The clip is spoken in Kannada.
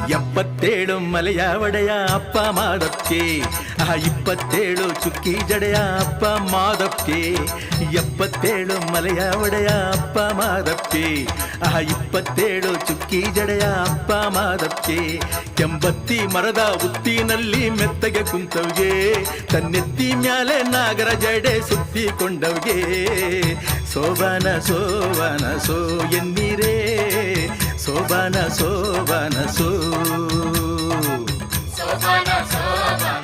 77 ಮಲೆಯ ಒಡೆಯ ಅಪ್ಪ ಮಾದಪ್ಕೆ 27 ಚುಕ್ಕಿ ಜಡೆಯ ಅಪ್ಪ ಮಾದಪ್ಕೆ 77 ಮಲೆಯ ಒಡೆಯ ಅಪ್ಪ ಮಾದಪ್ಕೆ 27 ಚುಕ್ಕಿ ಜಡೆಯ ಅಪ್ಪ ಮಾದಪ್ಕೆ ಕೆಂಬತ್ತಿ ಮರದ ಉತ್ತಿನಲ್ಲಿ ಮೆತ್ತಗೆ ಕುಂತವ್ಗೆ ತನ್ನೆತ್ತಿ ಮ್ಯಾಲೆ ನಾಗರ ಜಡೆ ಸುತ್ತಿಕೊಂಡವ್ಗೆ ಸೋಬಾನ ಸೋಬಾನ ಸೋ ಎನ್ನೀರೇ ಸೋಬಾನ ಸೋಬಾನ ಸೋ ಸೋಬಾನ ಸೋಬಾನ